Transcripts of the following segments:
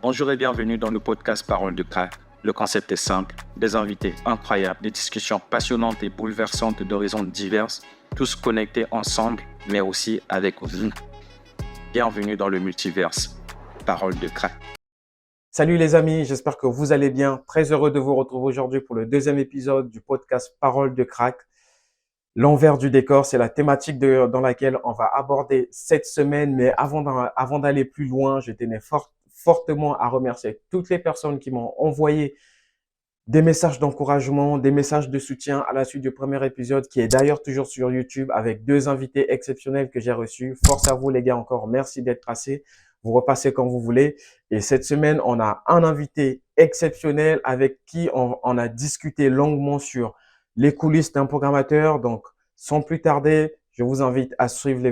Bonjour et bienvenue dans le podcast Parole de Crack. Le concept est simple, des invités incroyables, des discussions passionnantes et bouleversantes d'horizons divers, tous connectés ensemble, mais aussi avec vous. Bienvenue dans le multiverse. Parole de Crack. Salut les amis, j'espère que vous allez bien. Très heureux de vous retrouver aujourd'hui pour le deuxième épisode du podcast Parole de Crack. L'envers du décor, c'est la thématique dans laquelle on va aborder cette semaine. Mais avant d'aller plus loin, je tenais fortement à remercier toutes les personnes qui m'ont envoyé des messages d'encouragement, des messages de soutien à la suite du premier épisode qui est d'ailleurs toujours sur YouTube avec deux invités exceptionnels que j'ai reçus. Force à vous les gars encore, merci d'être passés. Vous repassez quand vous voulez. Et cette semaine, on a un invité exceptionnel avec qui on a discuté longuement sur les coulisses d'un programmateur. Donc, sans plus tarder, je vous invite à suivre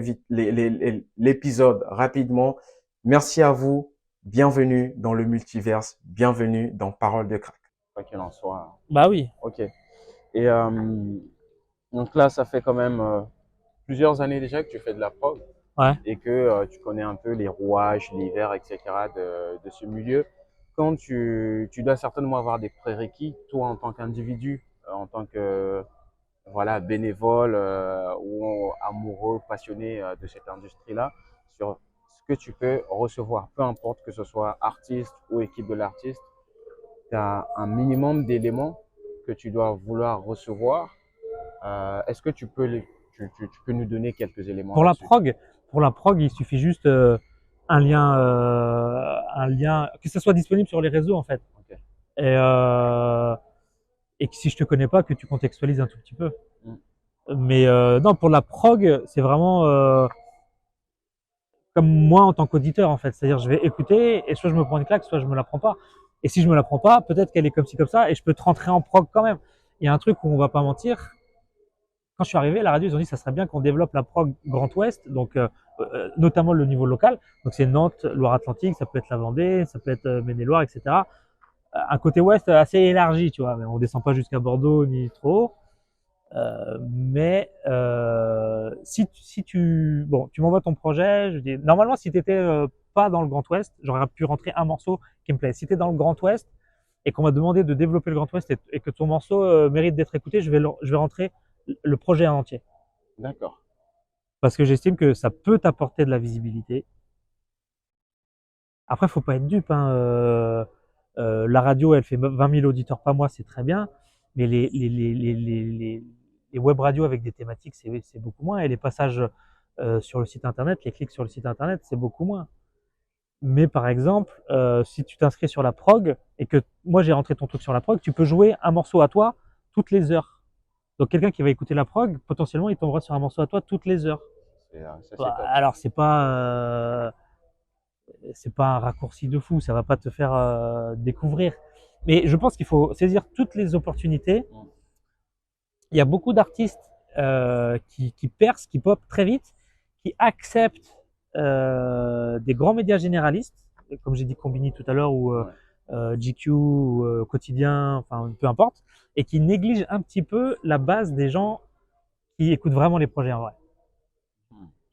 l'épisode rapidement. Merci à vous. Bienvenue dans le multiverse. Bienvenue dans Parole de Crack. Quoi qu'il en soit. Bah oui. Ok. Et donc là, ça fait quand même plusieurs années déjà que tu fais de la prog. Ouais. Et que tu connais un peu les rouages, l'hiver, etc. de ce milieu. Quand tu dois certainement avoir des prérequis, toi en tant qu'individu, en tant que bénévole ou amoureux, passionné de cette industrie-là, sur ce que tu peux recevoir, peu importe que ce soit artiste ou équipe de l'artiste, tu as un minimum d'éléments que tu dois vouloir recevoir. Est-ce que tu peux nous donner quelques éléments Pour là-dessus? pour la prog, il suffit juste un lien, que ça soit disponible sur les réseaux en fait. Ok. Et que si je te connais pas, que tu contextualises un tout petit peu. Mm. Mais non, pour la prog, c'est vraiment comme moi en tant qu'auditeur en fait. C'est-à-dire, je vais écouter et soit je me prends une claque, soit je me la prends pas. Et si je me la prends pas, peut-être qu'elle est comme ci comme ça et je peux te rentrer en prog quand même. Il y a un truc où on va pas mentir. Quand je suis arrivé à la radio, ils ont dit que ça serait bien qu'on développe la prog Grand Ouest, donc notamment le niveau local. Donc c'est Nantes, Loire-Atlantique, ça peut être la Vendée, ça peut être Maine-et-Loire, etc. Un côté ouest assez élargi, tu vois. Mais on descend pas jusqu'à Bordeaux ni trop haut. Si tu m'envoies ton projet, je dis normalement si t'étais pas dans le Grand Ouest, j'aurais pu rentrer un morceau qui me plaît. Si t'es dans le Grand Ouest et qu'on m'a demandé de développer le Grand Ouest et que ton morceau mérite d'être écouté, je vais rentrer le projet en entier. D'accord. Parce que j'estime que ça peut t'apporter de la visibilité. Après, faut pas être dupe, hein. La radio, elle fait 20 000 auditeurs par mois, c'est très bien. Mais les web radios avec des thématiques, c'est beaucoup moins. Et les passages sur le site internet, les clics sur le site internet, c'est beaucoup moins. Mais par exemple, si tu t'inscris sur la prog et que moi j'ai rentré ton truc sur la prog, tu peux jouer un morceau à toi toutes les heures. Donc quelqu'un qui va écouter la prog, potentiellement, il tombera sur un morceau à toi toutes les heures. C'est top. Alors c'est pas un raccourci de fou, ça va pas te faire découvrir. Mais je pense qu'il faut saisir toutes les opportunités. Il y a beaucoup d'artistes qui percent, qui popent très vite, qui acceptent des grands médias généralistes, comme j'ai dit Combini tout à l'heure, ou GQ, ou Quotidien, enfin peu importe, et qui négligent un petit peu la base des gens qui écoutent vraiment les projets en vrai.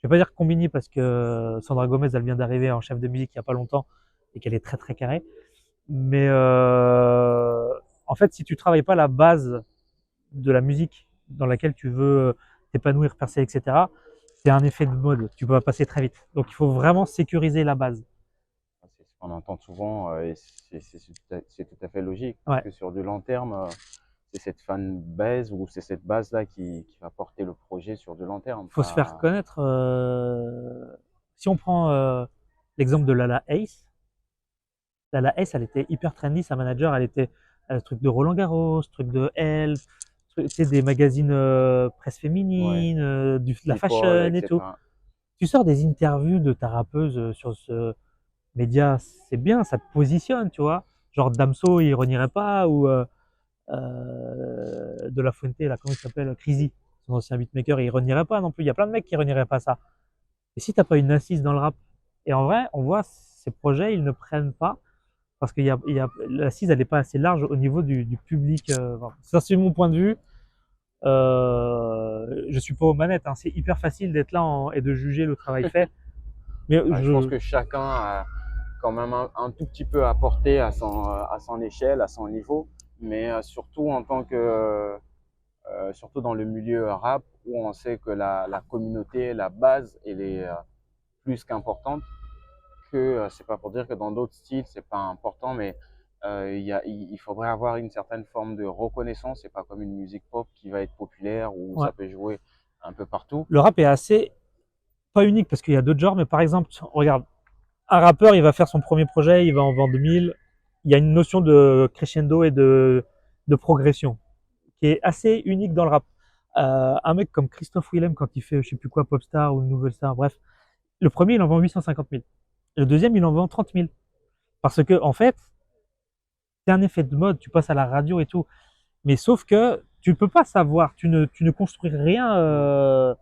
Je vais pas dire Combini parce que Sandra Gomez, elle vient d'arriver en chef de musique il y a pas longtemps et qu'elle est très très carrée. Mais en fait, si tu travailles pas la base de la musique dans laquelle tu veux t'épanouir, percer, etc., c'est un effet de mode. Tu peux passer très vite. Donc il faut vraiment sécuriser la base. C'est ce qu'on entend souvent et c'est tout à fait logique. Ouais. Parce que sur du long terme, c'est cette fan base ou c'est cette base-là qui va porter le projet sur du long terme. Il faut se faire connaître. Si on prend l'exemple de Lala Ace, Lala Ace, elle était hyper trendy, sa manager, elle était truc de Roland Garros, truc de Elle, des magazines presse féminine, de la fashion et tout. Tu sors des interviews de ta rappeuse sur ce média, c'est bien, ça te positionne, tu vois. Genre Damso, il renierait pas, ou De La Fuente, là, comment il s'appelle, Crazy, son ancien beatmaker, il renierait pas non plus. Il y a plein de mecs qui renieraient pas ça. Et si t'as pas une assise dans le rap, et en vrai, on voit ces projets, ils ne prennent pas parce qu'il y a l'assise, elle n'est pas assez large au niveau du public. Ça, c'est mon point de vue. Je suis pas aux manettes, hein. C'est hyper facile d'être là et de juger le travail fait. Mais je pense que chacun quand même un tout petit peu apporter à son échelle, à son niveau, mais surtout en tant que surtout dans le milieu rap où on sait que la communauté, la base, elle est plus qu'importante. Que c'est pas pour dire que dans d'autres styles c'est pas important, mais il faudrait avoir une certaine forme de reconnaissance. C'est pas comme une musique pop qui va être populaire ou Ouais. ça peut jouer un peu partout. Le rap est assez, pas unique parce qu'il y a d'autres genres, mais par exemple, regarde, un rappeur, il va faire son premier projet, il va en vendre 1000. Il y a une notion de crescendo et de progression qui est assez unique dans le rap. Un mec comme Christophe Willem, quand il fait, je sais plus quoi, Popstar ou Nouvelle Star, bref, le premier, il en vend 850 000. Le deuxième, il en vend 30 000. Parce que, en fait, c'est un effet de mode, tu passes à la radio et tout. Mais sauf que tu ne peux pas savoir, tu ne construis rien.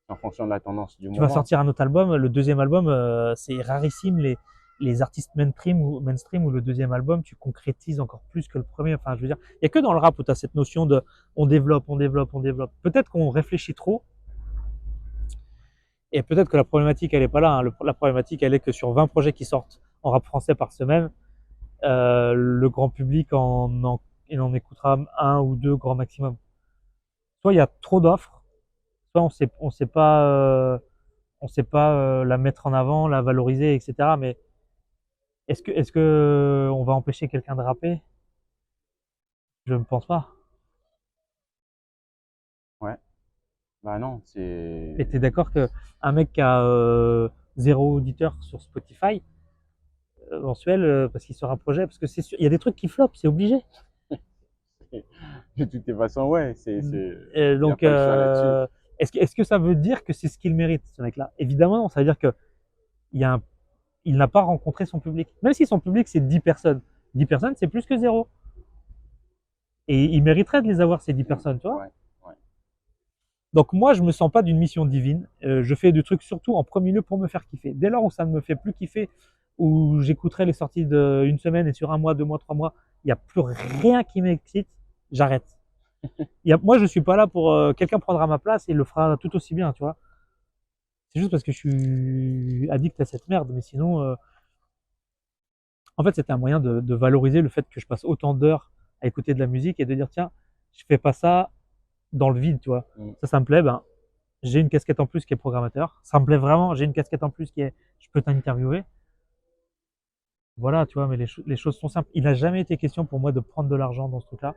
En fonction de la tendance du Tu vas moment. sortir un autre album, le deuxième album, c'est rarissime. Les artistes mainstream ou le deuxième album, tu concrétises encore plus que le premier. Enfin, je veux dire, il n'y a que dans le rap où tu as cette notion de on développe, on développe, on développe. Peut-être qu'on réfléchit trop. Et peut-être que la problématique, elle est pas là. Hein. La problématique, elle est que sur 20 projets qui sortent en rap français par semaine, le grand public il en écoutera un ou deux grand maximum. Soit il y a trop d'offres, soit on sait pas la mettre en avant, la valoriser, etc. Mais est-ce que on va empêcher quelqu'un de rapper? Je ne pense pas. Ouais. Bah non, Et tu es d'accord que un mec qui a 0 auditeur sur Spotify mensuel parce qu'il sort un projet, parce que c'est sûr, il y a des trucs qui flopent, c'est obligé. de toutes les façons, ouais, Et y a donc, pas le choix là-dessus. est-ce que ça veut dire que c'est ce qu'il mérite, ce mec-là? Évidemment, non. Ça veut dire que il n'a pas rencontré son public. Même si son public, c'est 10 personnes. 10 personnes, c'est plus que zéro. Et il mériterait de les avoir, ces 10 personnes, tu vois. Ouais, ouais. Donc moi, je me sens pas d'une mission divine. Je fais des trucs surtout en premier lieu pour me faire kiffer. Dès lors où ça ne me fait plus kiffer, où j'écouterai les sorties d'une semaine et sur un mois, 2 mois, 3 mois, il n'y a plus rien qui m'excite, j'arrête. Moi, je suis pas là pour... quelqu'un prendra ma place et le fera tout aussi bien, tu vois. C'est juste parce que je suis addict à cette merde. Mais sinon, en fait, c'était un moyen de valoriser le fait que je passe autant d'heures à écouter de la musique et de dire, tiens, je fais pas ça dans le vide, tu vois. Ça me plaît, ben, j'ai une casquette en plus qui est programmateur. Ça me plaît vraiment, j'ai une casquette en plus qui est, je peux t'interviewer. Voilà, tu vois, mais les choses sont simples. Il n'a jamais été question pour moi de prendre de l'argent dans ce truc-là.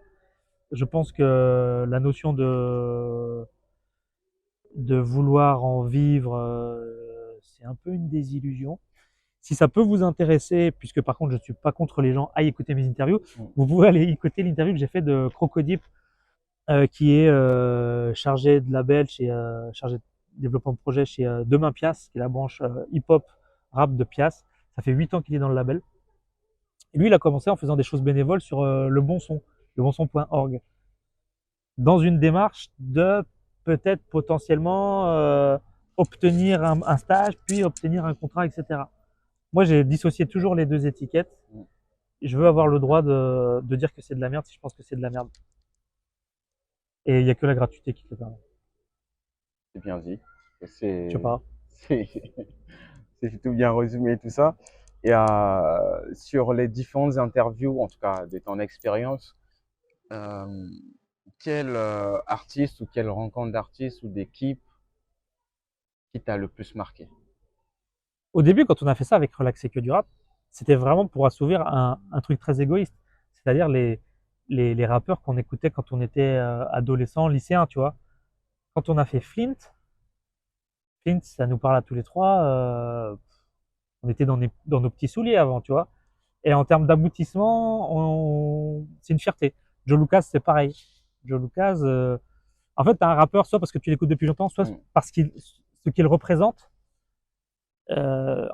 Je pense que la notion de vouloir en vivre, c'est un peu une désillusion. Si ça peut vous intéresser, puisque par contre je ne suis pas contre les gens à écouter mes interviews, vous pouvez aller écouter l'interview que j'ai fait de Crocodip, qui est chargé de label, chargé de développement de projet chez Demain Pias, qui est la branche hip-hop rap de Pias. Ça fait 8 ans qu'il est dans le label. Et lui, il a commencé en faisant des choses bénévoles sur le bon son, lebonson.org, dans une démarche de peut-être potentiellement obtenir un stage, puis obtenir un contrat, etc. Moi, j'ai dissocié toujours les deux étiquettes. Je veux avoir le droit de dire que c'est de la merde si je pense que c'est de la merde. Et il n'y a que la gratuité qui te le permet. C'est bien dit. Je sais pas. C'est tout bien résumé tout ça. Et sur les différentes interviews, en tout cas de ton expérience, quel artiste ou quelle rencontre d'artistes ou d'équipe qui t'a le plus marqué? Au début, quand on a fait ça avec Relaxer que du rap, c'était vraiment pour assouvir un truc très égoïste. C'est-à-dire les rappeurs qu'on écoutait quand on était adolescent, lycéen, tu vois. Quand on a fait Flint, ça nous parle à tous les trois. On était dans nos petits souliers avant, tu vois. Et en termes d'aboutissement, c'est une fierté. Joe Lucas, c'est pareil. Joe Lucas, en fait, t'as un rappeur soit parce que tu l'écoutes depuis longtemps, soit parce ce qu'il représente, ce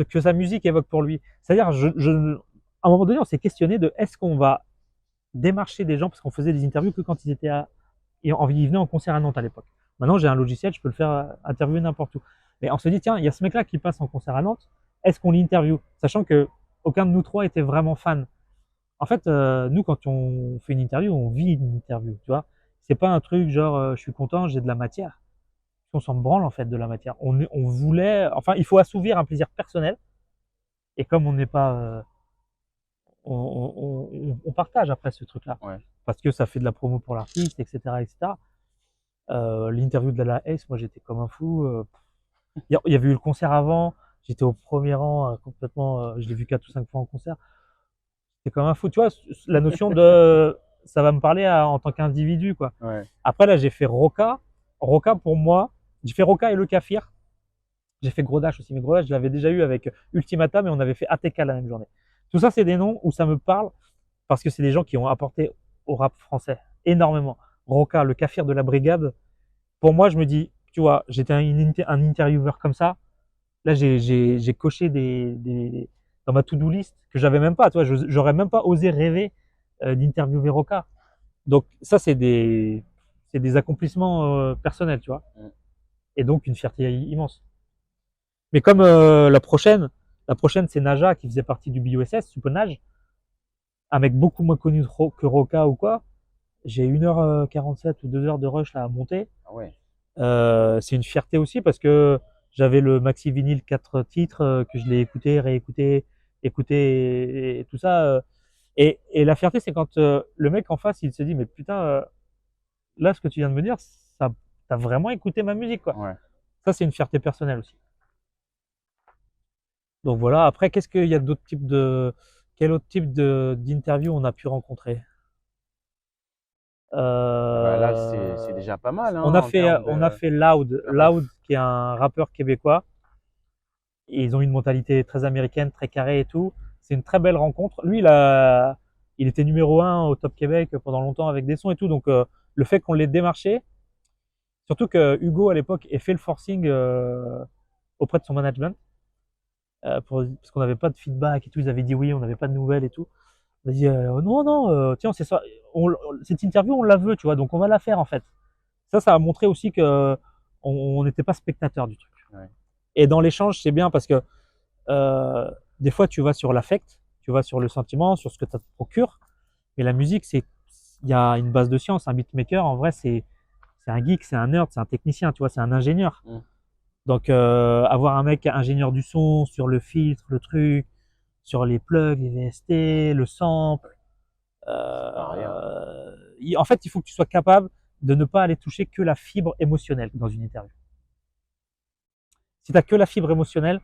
que sa musique évoque pour lui. C'est-à-dire, à un moment donné, on s'est questionné de est-ce qu'on va démarcher des gens parce qu'on faisait des interviews que quand ils venaient en concert à Nantes à l'époque. Maintenant, j'ai un logiciel, je peux le faire interviewer n'importe où. Mais on se dit, tiens, il y a ce mec-là qui passe en concert à Nantes, est-ce qu'on l'interviewe? Sachant que aucun de nous trois était vraiment fan. En fait, nous, quand on fait une interview, on vit une interview, tu vois. C'est pas un truc genre, je suis content, j'ai de la matière. On s'en branle, en fait, de la matière. On voulait, enfin, il faut assouvir un plaisir personnel. Et comme on n'est pas, on partage après ce truc-là, Ouais. parce que ça fait de la promo pour l'artiste, etc., etc. L'interview de la Ace, moi j'étais comme un fou. Il y avait eu le concert avant, j'étais au premier rang complètement, je l'ai vu 4 ou 5 fois en concert. J'étais comme un fou, tu vois, la notion de ça va me parler en tant qu'individu, quoi. Ouais. Après là, j'ai fait Roca. Roca pour moi, j'ai fait Roca et le Kafir. J'ai fait Gros Dash aussi, mais Gros Dash, je l'avais déjà eu avec Ultimata, mais on avait fait ATK la même journée. Tout ça, c'est des noms où ça me parle parce que c'est des gens qui ont apporté au rap français énormément. Roca, le Kafir de la Brigade. Pour moi, je me dis, tu vois, j'étais un intervieweur comme ça. Là, j'ai coché dans ma to-do list que j'avais même pas. Tu vois, j'aurais même pas osé rêver d'interviewer Roca. Donc ça, c'est des accomplissements personnels, tu vois. Mm. Et donc une fierté immense. Mais comme la prochaine c'est Naja qui faisait partie du BUSS, Supernage, un mec beaucoup moins connu que Roca ou quoi. J'ai 1h47 ou 2 heures de rush là à monter. Ah ouais. C'est une fierté aussi parce que j'avais le maxi vinyle 4 titres que je l'ai écouté, réécouté, écouté et tout ça. Et la fierté, c'est quand le mec en face, il se dit, mais putain, là, ce que tu viens de me dire, ça, t'as vraiment écouté ma musique, quoi. Ouais. Ça, c'est une fierté personnelle aussi. Donc voilà. Après, qu'est-ce qu'il y a d'autres types quel autre type d'interview on a pu rencontrer? Bah là, c'est déjà pas mal, hein, On a en fait, termes on a de fait Loud, ref. qui est un rappeur québécois. Et ils ont une mentalité très américaine, très carrée et tout. C'est une très belle rencontre. Lui, il était numéro 1 au Top Québec pendant longtemps avec des sons et tout. Donc, le fait qu'on l'ait démarché, surtout que Hugo à l'époque ait fait le forcing auprès de son management, parce qu'on n'avait pas de feedback et tout. Ils avaient dit oui, on n'avait pas de nouvelles et tout. On a dit non, non, tiens, c'est ça. Cette interview, on la veut, tu vois. Donc, on va la faire en fait. Ça a montré aussi que on n'était pas spectateur du truc. Ouais. Et dans l'échange, c'est bien parce que des fois, tu vas sur l'affect, tu vas sur le sentiment, sur ce que ça te procure. Mais la musique, il y a une base de science. Un beatmaker, en vrai, c'est un geek, c'est un nerd, c'est un technicien, tu vois, c'est un ingénieur. Mm. Donc, avoir un mec ingénieur du son sur le filtre, le truc, sur les plugs, les VST, le sample. En fait, il faut que tu sois capable de ne pas aller toucher que la fibre émotionnelle dans une interview. Si tu n'as que la fibre émotionnelle,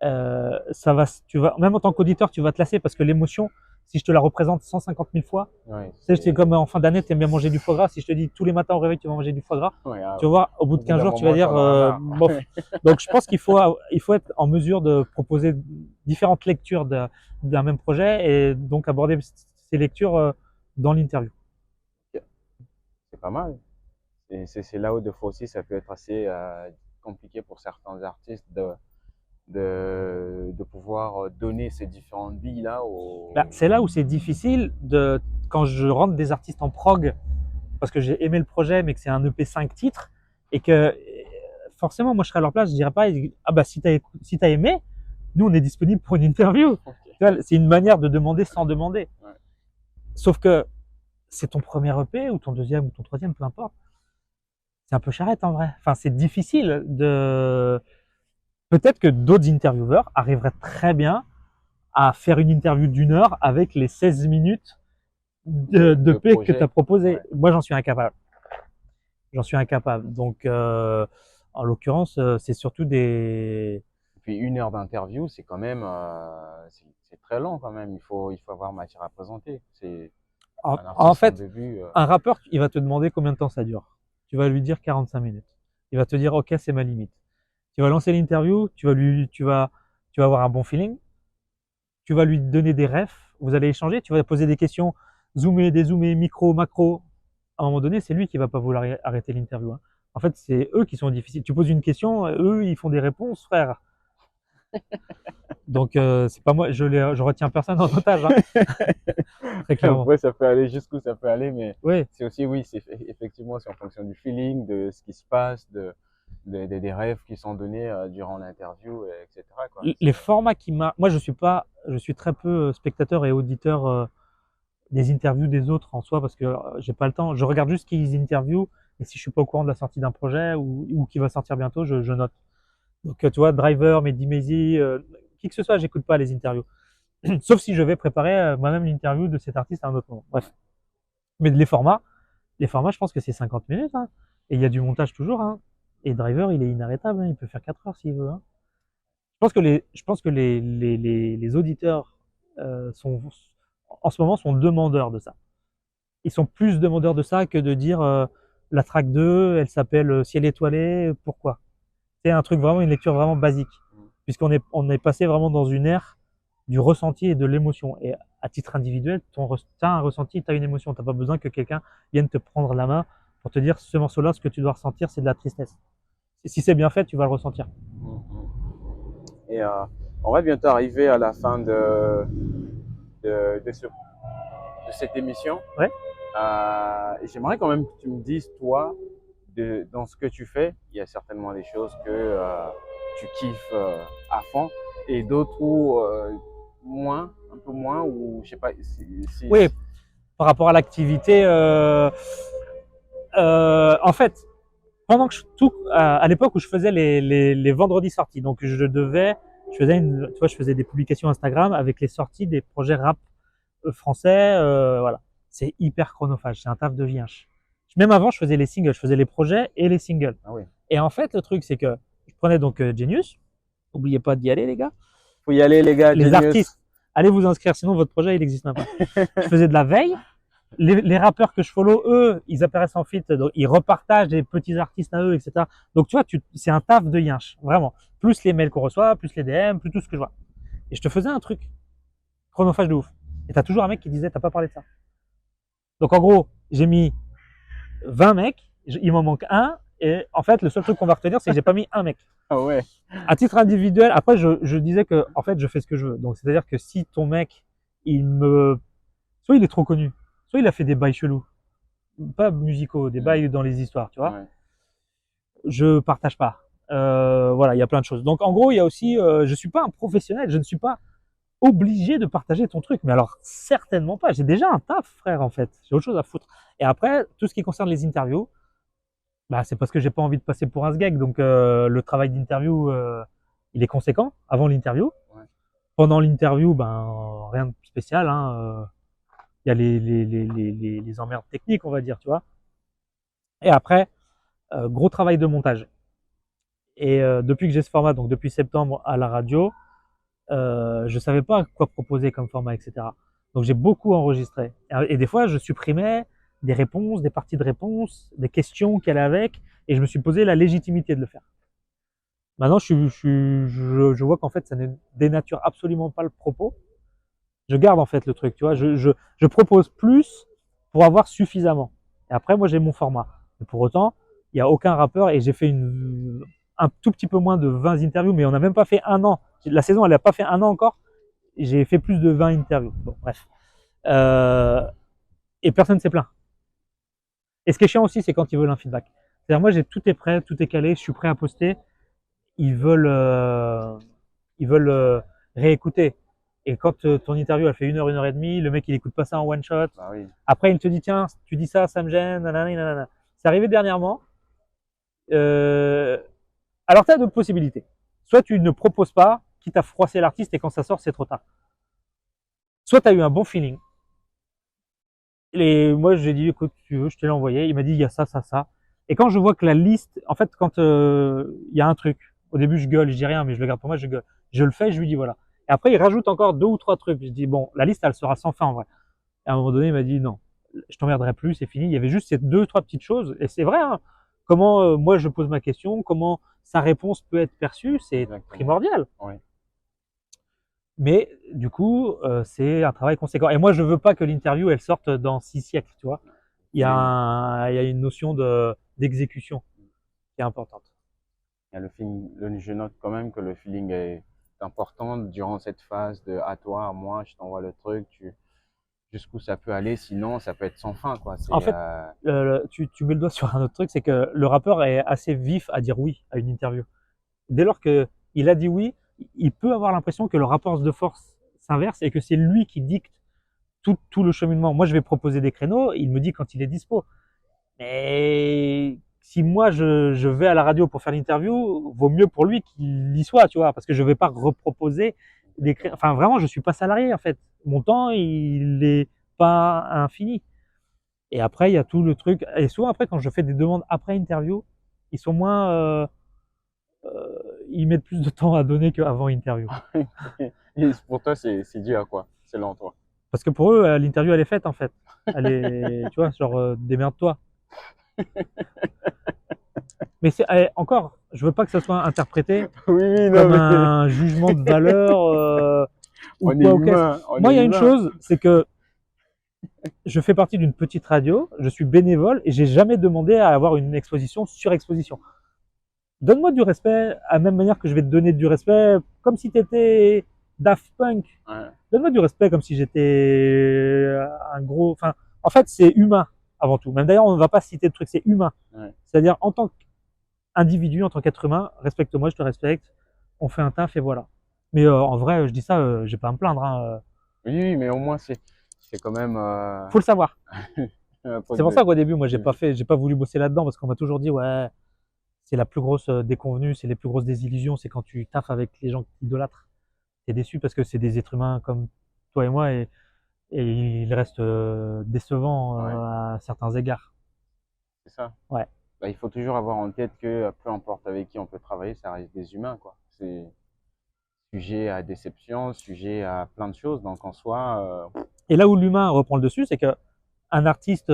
même en tant qu'auditeur, tu vas te lasser parce que l'émotion, si je te la représente 150 000 fois, Ouais, c'est comme en fin d'année, tu aimes bien manger du foie gras. Si je te dis tous les matins au réveil, tu vas manger du foie gras, ouais, tu vas voir, au bout de 15 jours, tu vas dire, bof. Donc, je pense qu'il faut être en mesure de proposer différentes lectures d'un même projet et donc aborder ces lectures dans l'interview. c'est pas mal. Et c'est là où des fois aussi ça peut être assez compliqué pour certains artistes de pouvoir donner ces différentes billes là aux... C'est là où c'est difficile quand je rentre des artistes en prog parce que j'ai aimé le projet mais que c'est un EP 5 titres et que forcément moi je serais à leur place, je dirais pas ah bah si t'as aimé, nous on est disponible pour une interview. Okay. C'est une manière de demander sans demander. Ouais. Sauf que c'est ton premier EP ou ton deuxième ou ton troisième, peu importe. C'est un peu charrette en vrai. Enfin, c'est difficile de. Peut-être que d'autres intervieweurs arriveraient très bien à faire une interview d'1 heure avec les 16 minutes de P que tu as proposé. Ouais. Moi, j'en suis incapable. Donc, en l'occurrence, c'est surtout des. Et puis 1 heure d'interview, c'est quand même, c'est très long quand même. Il faut avoir matière à présenter. C'est en fait, un rappeur, il va te demander combien de temps ça dure. Tu vas lui dire 45 minutes. Il va te dire, ok, c'est ma limite. Tu vas lancer l'interview, tu vas avoir un bon feeling. Tu vas lui donner des refs. Vous allez échanger. Tu vas poser des questions, zoomer, dézoomer, micro, macro. À un moment donné, c'est lui qui va pas vouloir arrêter l'interview. Hein. En fait, c'est eux qui sont difficiles. Tu poses une question, eux, ils font des réponses, frère. Donc, c'est pas moi, je retiens personne en otage. Hein. Très clairement. Après, ça peut aller jusqu'où ça peut aller, mais oui. C'est aussi, oui, c'est effectivement, c'est en fonction du feeling, de ce qui se passe, des rêves qui sont donnés durant l'interview, etc. Quoi. Les formats qui marquent. Moi, je suis très peu spectateur et auditeur des interviews des autres en soi parce que j'ai pas le temps. Je regarde juste qui ils interviewent et si je suis pas au courant de la sortie d'un projet ou qui va sortir bientôt, je note. Donc, tu vois, Driver, Mehdi Maizi, qui que ce soit, j'écoute pas les interviews. Sauf si je vais préparer moi-même l'interview de cet artiste à un autre moment. Bref. Mais les formats, je pense que c'est 50 minutes. Hein. Et il y a du montage toujours. Hein. Et Driver, il est inarrêtable. Hein. Il peut faire 4 heures s'il veut. Hein. Je pense que les auditeurs en ce moment sont demandeurs de ça. Ils sont plus demandeurs de ça que de dire la track 2, elle s'appelle Ciel étoilé, pourquoi? C'est un truc vraiment, une lecture vraiment basique. Puisqu'on est passé vraiment dans une ère du ressenti et de l'émotion. Et à titre individuel, tu as un ressenti, tu as une émotion. Tu n'as pas besoin que quelqu'un vienne te prendre la main pour te dire ce morceau-là, ce que tu dois ressentir, c'est de la tristesse. Si c'est bien fait, tu vas le ressentir. Et on va bientôt arriver à la fin de cette émission. Ouais. J'aimerais quand même que tu me dises, toi, dans ce que tu fais, il y a certainement des choses que tu kiffes à fond et d'autres où un peu moins, ou je sais pas. Oui, par rapport à l'activité, en fait, pendant que à l'époque où je faisais les vendredis sorties, donc je faisais des publications Instagram avec les sorties des projets rap français, voilà. C'est hyper chronophage, c'est un taf de vie. Même avant, je faisais les singles, je faisais les projets et les singles. Ah oui. Et en fait, le truc, c'est que je prenais donc Genius. N'oubliez pas d'y aller, les gars. Faut y aller, les gars. Les Genius. artistes, allez vous inscrire, sinon votre projet, il n'existe même pas. Je faisais de la veille. Les rappeurs que je follow, eux, ils apparaissent en feat, donc ils repartagent des petits artistes à eux, etc. Donc, tu vois, c'est un taf de yinche, vraiment. Plus les mails qu'on reçoit, plus les DM, plus tout ce que je vois. Et je te faisais un truc chronophage de ouf. Et t'as toujours un mec qui disait, t'as pas parlé de ça. Donc, en gros, j'ai mis 20 mecs, il m'en manque un, et en fait, le seul truc qu'on va retenir, c'est que j'ai pas mis un mec. Ah ouais. À titre individuel, après, je disais que, en fait, je fais ce que je veux. Donc, c'est-à-dire que si ton mec, soit il est trop connu, soit il a fait des bails chelous, pas musicaux, des bails dans les histoires, tu vois. Ouais. Je partage pas. Voilà, il y a plein de choses. Donc, en gros, il y a aussi, je suis pas un professionnel, je ne suis pas obligé de partager ton truc. Mais alors, certainement pas. J'ai déjà un taf, frère, en fait. J'ai autre chose à foutre. Et après, tout ce qui concerne les interviews, bah, c'est parce que j'ai pas envie de passer pour un sgeg. Donc, le travail d'interview, il est conséquent avant l'interview. Ouais. Pendant l'interview, ben, rien de spécial. Hein, il y a les emmerdes techniques, on va dire, tu vois. Et après, gros travail de montage. Et depuis que j'ai ce format, donc depuis septembre à la radio, je savais pas quoi proposer comme format, etc. Donc j'ai beaucoup enregistré. Et des fois, je supprimais des réponses, des parties de réponses, des questions qu'elle avait avec, et je me suis posé la légitimité de le faire. Maintenant, je vois qu'en fait, ça ne dénature absolument pas le propos. Je garde en fait le truc, tu vois. Je propose plus pour avoir suffisamment. Et après, moi, j'ai mon format. Mais pour autant, il n'y a aucun rappeur, et j'ai fait un tout petit peu moins de 20 interviews, mais on n'a même pas fait un an. La saison, elle n'a pas fait un an encore. J'ai fait plus de 20 interviews. Bon, bref. Et personne ne s'est plaint. Et ce qui est chiant aussi, c'est quand ils veulent un feedback. C'est-à-dire, moi, tout est prêt, tout est calé, je suis prêt à poster. Ils veulent réécouter. Et quand ton interview, elle fait 1 heure et demie, le mec, il écoute pas ça en one shot. Bah oui. Après, il te dit, tiens, tu dis ça, ça me gêne, nanana, nanana. C'est arrivé dernièrement. Alors, tu as d'autres possibilités. Soit tu ne proposes pas, quitte à froisser l'artiste, et quand ça sort, c'est trop tard. Soit tu as eu un bon feeling. Et moi, j'ai dit, écoute, tu veux, je te l'ai envoyé. Il m'a dit, il y a ça, ça, ça. Et quand je vois que la liste, en fait, quand il y a un truc, au début, je gueule, je dis rien, mais je le garde pour moi, je gueule. Je le fais, je lui dis, voilà. Et après, il rajoute encore 2 ou 3 trucs. Je dis, bon, la liste, elle sera sans fin, en vrai. Et à un moment donné, il m'a dit, non, je t'emmerderai plus, c'est fini. Il y avait juste ces 2, 3 petites choses. Et c'est vrai, hein. Comment moi, je pose ma question, comment sa réponse peut être perçue, c'est Exactement. primordial. Ouais. Mais du coup, c'est un travail conséquent. Et moi, je veux pas que l'interview, elle sorte dans 6 siècles, tu vois. Il y a une notion d'exécution qui est importante. Il y a le feeling, je note quand même que le feeling est important durant cette phase de à toi, à moi, je t'envoie le truc, jusqu'où ça peut aller, sinon ça peut être sans fin, quoi. En fait, tu mets le doigt sur un autre truc, c'est que le rappeur est assez vif à dire oui à une interview. Dès lors qu'il a dit oui, il peut avoir l'impression que le rapport de force s'inverse et que c'est lui qui dicte tout le cheminement. Moi, je vais proposer des créneaux, il me dit quand il est dispo. Mais si moi je vais à la radio pour faire l'interview, vaut mieux pour lui qu'il y soit, tu vois, parce que je vais pas reproposer d'écrire. Enfin, vraiment, je suis pas salarié en fait. Mon temps, il est pas infini. Et après, il y a tout le truc. Et souvent après, quand je fais des demandes après interview, ils sont moins, ils mettent plus de temps à donner qu'avant interview. Et pour toi, c'est dû à quoi, selon toi? Parce que pour eux, l'interview elle est faite en fait. Elle est, tu vois, genre démerde-toi. Mais c'est encore, je veux pas que ça soit interprété Oui, oui, non, comme mais un jugement de valeur ou on est quoi ou qu'est-ce. humain, on Moi, est il y a une humain. chose, c'est que je fais partie d'une petite radio, je suis bénévole et j'ai jamais demandé à avoir une exposition sur exposition. Donne-moi du respect à la même manière que je vais te donner du respect, comme si tu étais Daft Punk. Ouais, Donne-moi du respect comme si j'étais un gros. Enfin, en fait, c'est humain avant tout. Même d'ailleurs, on ne va pas citer de trucs, c'est humain. ouais. C'est-à-dire, en tant qu'individu, en tant qu'être humain, respecte-moi, je te respecte, on fait un taf et voilà. Mais en vrai, je dis ça, j'ai pas à me plaindre. Hein. Oui, oui, mais au moins, c'est quand même Faut le savoir. un poste C'est pour de. ça qu'au début, moi, de- j'ai pas voulu bosser là-dedans parce qu'on m'a toujours dit, ouais, c'est la plus grosse déconvenue, c'est les plus grosses désillusions, c'est quand tu taffes avec les gens qui t'idolâtrent. T'es déçu parce que c'est des êtres humains comme toi et moi et ils restent décevants Ouais, à certains égards. c'est ça. Ouais. Bah, il faut toujours avoir en tête que peu importe avec qui on peut travailler, ça reste des humains, quoi. C'est sujet à déception, sujet à plein de choses. Donc en soi, Et là où l'humain reprend le dessus, c'est que un artiste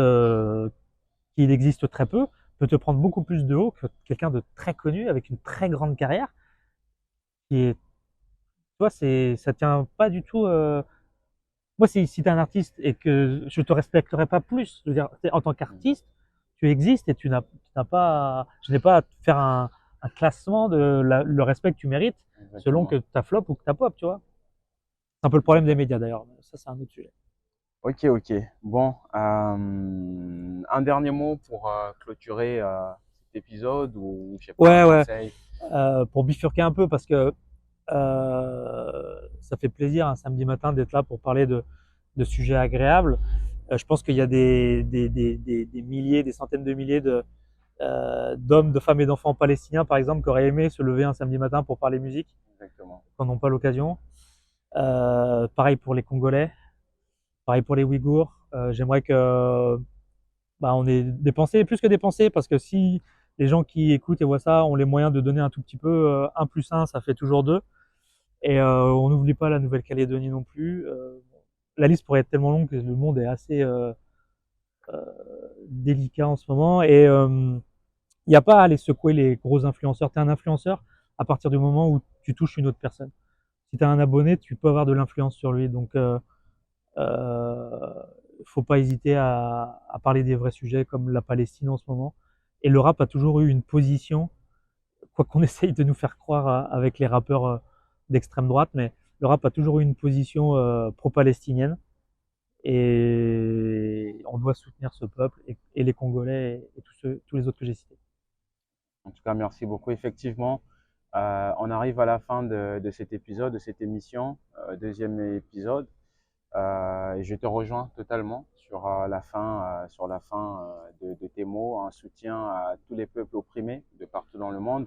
qui existe très peu peut te prendre beaucoup plus de haut que quelqu'un de très connu avec une très grande carrière qui est, tu vois, ça tient pas du tout. Moi, si tu es un artiste et que je te respecterai pas plus, je veux dire, en tant qu'artiste, tu existes et tu n'as pas, je n'ai pas à te faire un classement de le respect que tu mérites selon exactement. que ta flop ou que ta pop, tu vois. C'est un peu le problème des médias d'ailleurs. Ça, c'est un autre sujet. Ok, ok. Bon, un dernier mot pour clôturer cet épisode ou je sais pas, un Ouais, ouais. conseil. Pour bifurquer un peu parce que ça fait plaisir un samedi matin d'être là pour parler de sujets agréables. Je pense qu'il y a des milliers, des centaines de milliers d'hommes, de femmes et d'enfants palestiniens, par exemple, qui auraient aimé se lever un samedi matin pour parler musique, Exactement. qui n'en ont pas l'occasion. Pareil pour les Congolais, pareil pour les Ouïghours. J'aimerais que on ait dépensé, plus que dépensé, parce que si les gens qui écoutent et voient ça ont les moyens de donner un tout petit peu, 1 plus 1, ça fait toujours 2. Et on n'oublie pas la Nouvelle-Calédonie non plus. La liste pourrait être tellement longue que le monde est assez délicat en ce moment. Et il n'y a pas à aller secouer les gros influenceurs. Tu es un influenceur à partir du moment où tu touches une autre personne. Si tu as un abonné, tu peux avoir de l'influence sur lui. Donc, faut pas hésiter à parler des vrais sujets comme la Palestine en ce moment. Et le rap a toujours eu une position, quoi qu'on essaye de nous faire croire avec les rappeurs d'extrême droite, mais le rap a toujours eu une position pro-palestinienne. Et on doit soutenir ce peuple et les Congolais et tous les autres que j'ai cités. En tout cas, merci beaucoup. Effectivement, on arrive à la fin de cet épisode, de cette émission, deuxième épisode. Et je te rejoins totalement sur la fin de tes mots, un soutien à tous les peuples opprimés de partout dans le monde,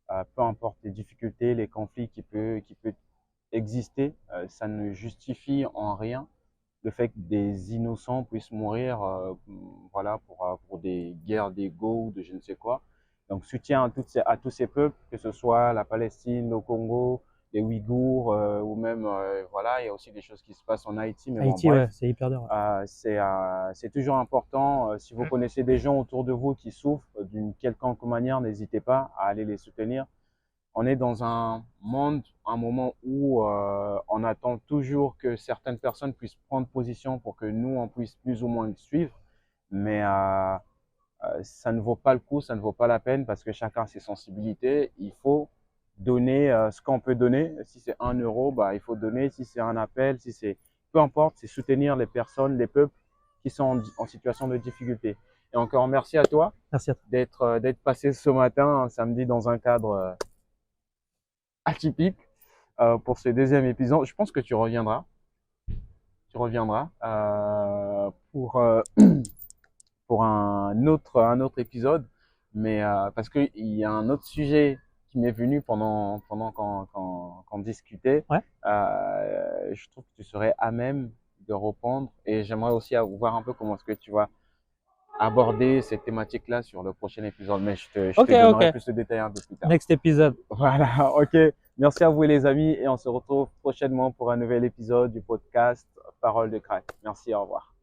peu importe les difficultés, les conflits qui peut exister, ça ne justifie en rien le fait que des innocents puissent mourir, voilà, pour des guerres d'ego ou de je ne sais quoi. Donc, soutien à tous ces peuples, que ce soit la Palestine, le Congo, les Ouïghours, ou même, voilà, il y a aussi des choses qui se passent en Haïti, mais bon, Haïti, bref, ouais, c'est hyper dur. c'est toujours important. Si vous connaissez des gens autour de vous qui souffrent d'une quelconque manière, n'hésitez pas à aller les soutenir. On est dans un monde, un moment où on attend toujours que certaines personnes puissent prendre position pour que nous, on puisse plus ou moins le suivre. Mais ça ne vaut pas le coup, ça ne vaut pas la peine parce que chacun a ses sensibilités. Il faut donner ce qu'on peut donner. Si c'est 1 euro, bah, il faut donner. Si c'est un appel, si c'est peu importe, c'est soutenir les personnes, les peuples qui sont en situation de difficulté. Et encore merci à toi Merci à toi. d'être passé ce matin, un samedi, dans un cadre atypique pour ce deuxième épisode. Je pense que tu reviendras. Tu reviendras pour un autre épisode. Mais parce qu'il y a un autre sujet qui m'est venu pendant qu'on discutait. Ouais. Je trouve que tu serais à même de répondre et j'aimerais aussi voir un peu comment est-ce que tu vas aborder cette thématique-là sur le prochain épisode. Mais je Ok, te donnerai ok. plus de détails un peu plus tard. Next épisode. Voilà, ok. Merci à vous les amis et on se retrouve prochainement pour un nouvel épisode du podcast Parole de Crack. Merci, au revoir.